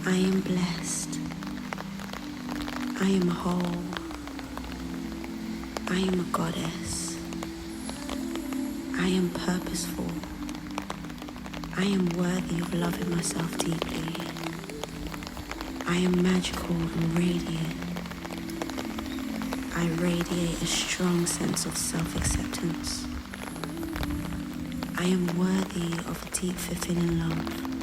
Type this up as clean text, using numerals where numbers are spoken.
I am blessed. I am whole. I am a goddess. I am purposeful. I am worthy of loving myself deeply. I am magical and radiant. I radiate a strong sense of self-acceptance. I am worthy of a deep, fulfilling love.